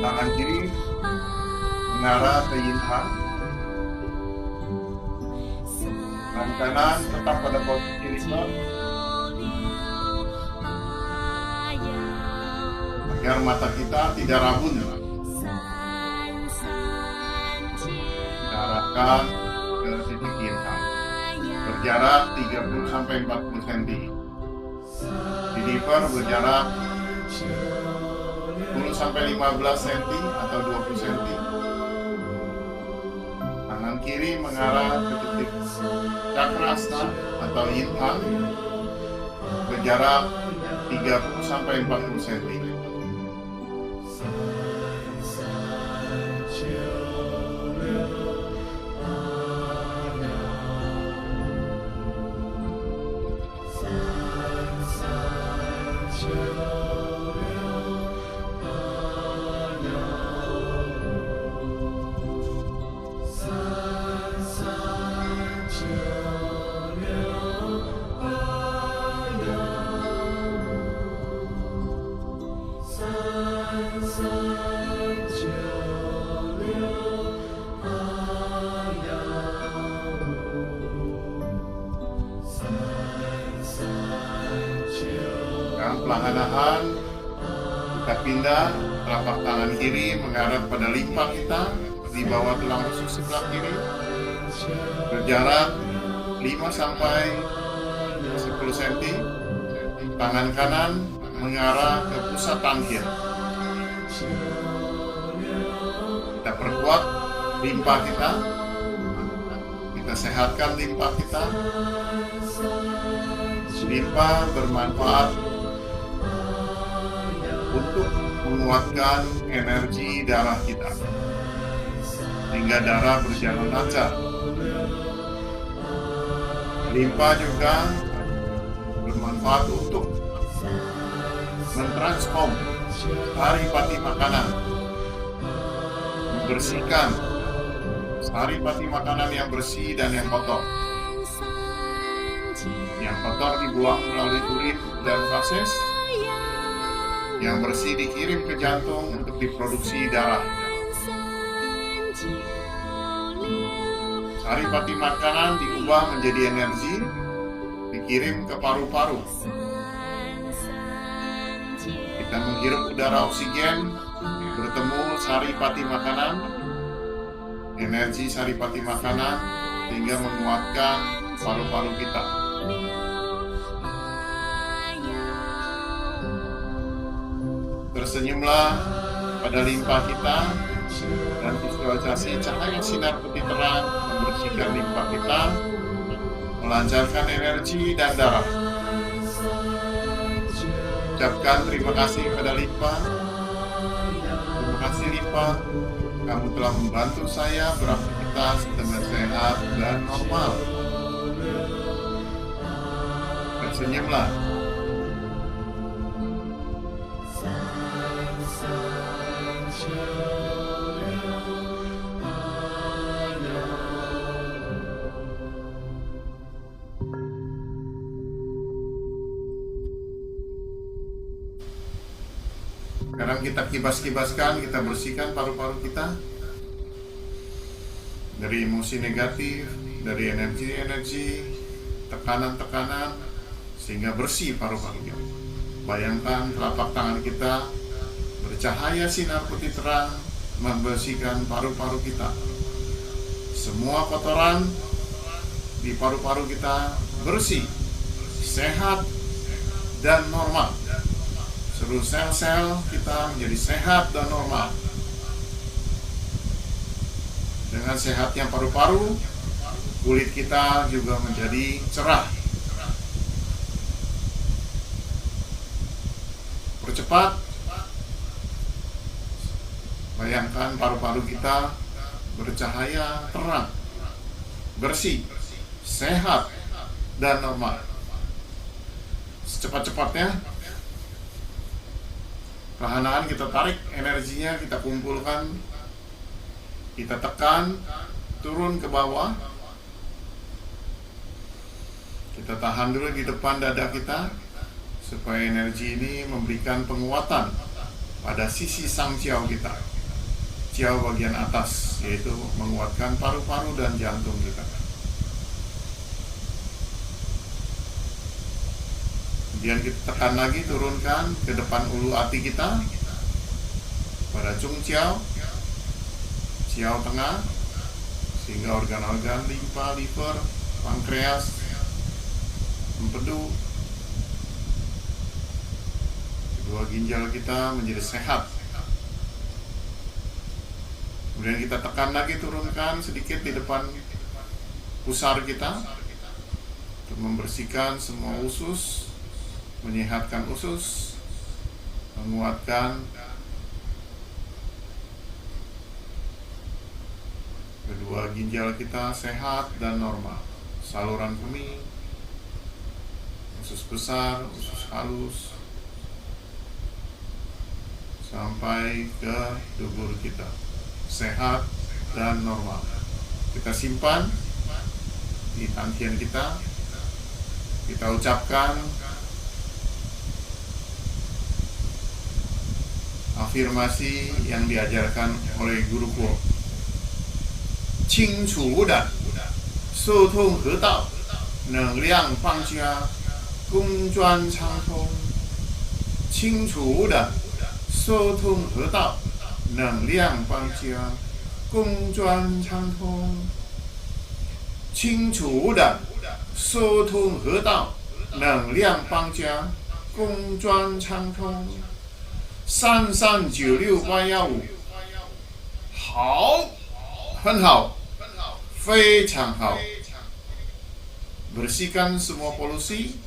Tangan kiri mengarah ke Yintang, tangan kanan tetap pada posisi lipat agar mata kita tidak rabun. Kita arahkan ke titik Yintang berjarak 30-40 cm. Deliver berjarak 10-15 cm atau 20 cm. Tangan kiri mengarah ke titik cakra asna atau Yintang berjarak 30-40 cm. Dan perlahan-lahan kita pindah telapak tangan kiri mengarah pada limpa kita di bawah tulang rusuk sebelah kiri berjarak 5-10 cm. Tangan kanan mengarah ke pusat tangkil. Kita perkuat limpa kita, kita sehatkan limpa kita. Limpa bermanfaat untuk menguatkan energi darah kita sehingga darah berjalan lancar. Limpa juga bermanfaat untuk mentransform saripati makanan, membersihkan saripati makanan yang bersih dan yang kotor. Yang kotor dibuang melalui urin dan feses, yang bersih dikirim ke jantung untuk diproduksi darah. Saripati makanan diubah menjadi energi, dikirim ke paru-paru. Kita menghirup udara oksigen, bertemu saripati makanan, energi saripati makanan sehingga menguatkan paru-paru kita. Tersenyumlah pada limpa kita dan visualisasi cahaya sinar putih terang membersihkan limpa kita, melancarkan energi dan darah. Ucapkan terima kasih pada limpa. Terima kasih limpa, kamu telah membantu saya beraktivitas dengan sehat dan normal. Tersenyumlah. Sekarang kita kibas-kibaskan, kita bersihkan paru-paru kita dari emosi negatif, dari energi-energi, tekanan-tekanan, sehingga bersih paru-paru kita. Bayangkan telapak tangan kita bercahaya sinar putih terang membersihkan paru-paru kita. Semua kotoran di paru-paru kita bersih, sehat, dan normal. Seluruh sel-sel kita menjadi sehat dan normal. Dengan sehatnya paru-paru, kulit kita juga menjadi cerah. Percepat. Bayangkan paru-paru kita bercahaya terang, bersih, sehat, dan normal. Secepat-cepatnya Perlahan-lahan kita tarik energinya, kita kumpulkan, kita tekan, turun ke bawah. Kita tahan dulu di depan dada kita, supaya energi ini memberikan penguatan pada sisi sang jiao kita. Jiao bagian atas, yaitu menguatkan paru-paru dan jantung kita. Kemudian kita tekan lagi, turunkan ke depan ulu hati kita, pada Chung Jiao, Jiao tengah, sehingga organ-organ limpa, liver, pankreas, empedu, kedua ginjal kita menjadi sehat. Kemudian kita tekan lagi, turunkan sedikit di depan pusar kita untuk membersihkan semua usus, menyehatkan usus, menguatkan kedua ginjal kita sehat dan normal. Saluran kemih, usus besar, usus halus, sampai ke dubur kita sehat dan normal. Kita simpan di tangkian kita. Kita ucapkan afirmasi yang diajarkan oleh Guru Kuo. Qing chu dan su tong he dao, neng liang fang jia, gong zhuan chang tong. Qing chu dan su tong he dao,能量邦家，公专畅通，清楚的疏通河道，能量邦家，公专畅通，3396815，好，很好，非常好。Bersihkan semua polusi,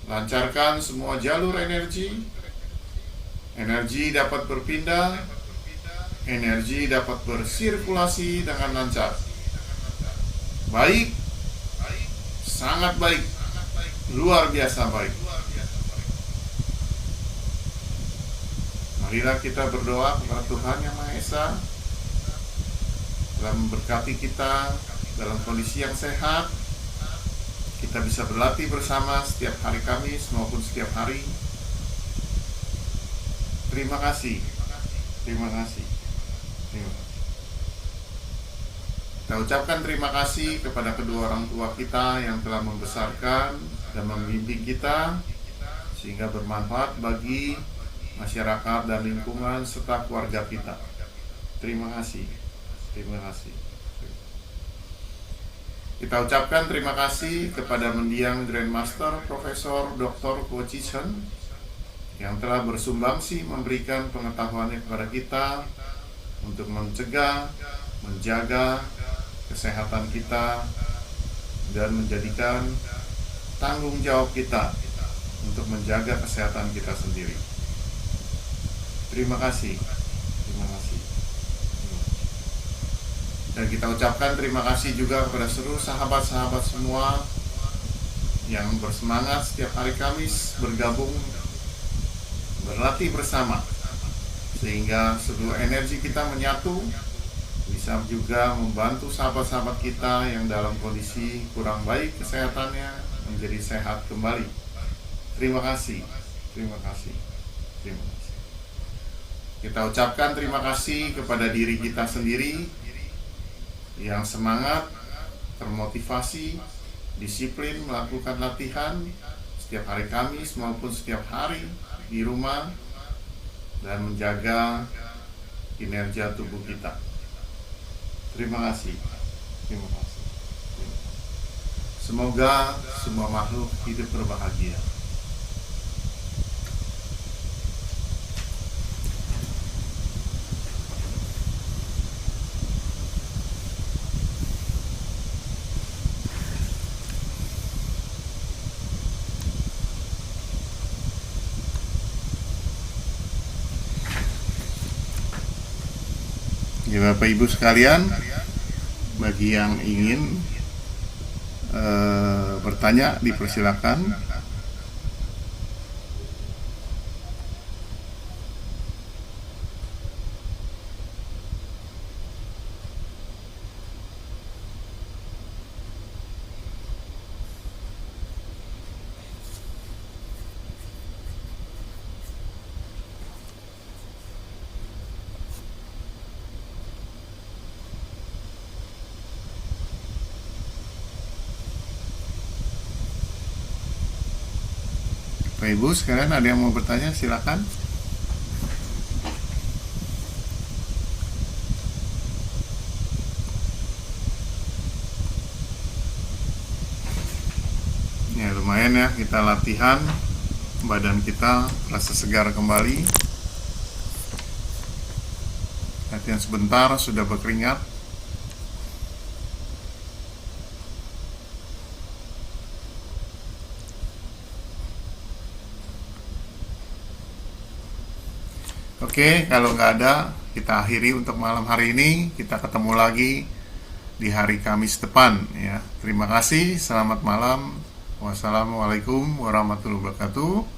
lancarkan semua jalur energi. Energi dapat berpindah, energi dapat bersirkulasi dengan lancar. Baik, sangat baik, luar biasa baik. Marilah kita berdoa kepada Tuhan Yang Maha Esa dalam memberkati kita dalam kondisi yang sehat. Kita bisa berlatih bersama setiap hari Kamis maupun setiap hari. Terima kasih. Terima kasih. Terima kasih. Kita ucapkan terima kasih kepada kedua orang tua kita yang telah membesarkan dan membimbing kita sehingga bermanfaat bagi masyarakat dan lingkungan serta keluarga kita. Terima kasih. Terima kasih. Kita ucapkan terima kasih kepada mendiang Grandmaster Profesor Dr. Kuo Chi Chen yang telah bersumbangsi memberikan pengetahuannya kepada kita untuk mencegah, menjaga kesehatan kita dan menjadikan tanggung jawab kita untuk menjaga kesehatan kita sendiri. Terima kasih. Terima kasih. Dan kita ucapkan terima kasih juga kepada seluruh sahabat-sahabat semua yang bersemangat setiap hari Kamis bergabung berlatih bersama sehingga seluruh energi kita menyatu, bisa juga membantu sahabat-sahabat kita yang dalam kondisi kurang baik kesehatannya menjadi sehat kembali. Terima kasih. Terima kasih. Terima kasih. Kita ucapkan terima kasih kepada diri kita sendiri yang semangat, termotivasi, disiplin melakukan latihan setiap hari Kamis maupun setiap hari di rumah dan menjaga kinerja tubuh kita. Terima kasih. Terima kasih. Semoga semua makhluk hidup berbahagia. Ya, Bapak Ibu sekalian, bagi yang ingin bertanya dipersilakan. Bapak Ibu sekalian, ada yang mau bertanya silakan. Ya lumayan ya, kita latihan, badan kita rasa segar kembali. Latihan sebentar sudah berkeringat. Oke, kalau nggak ada, kita akhiri untuk malam hari ini. Kita ketemu lagi di hari Kamis depan ya. Terima kasih, selamat malam. Wassalamualaikum warahmatullahi wabarakatuh.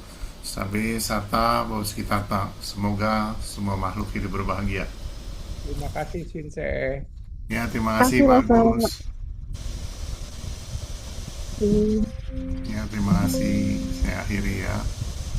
Sabe sarta bauski tata. Semoga semua makhluk hidup berbahagia. Terima kasih Shinsei. Ya, terima kasih bagus. Ya, terima kasih. Saya akhiri ya.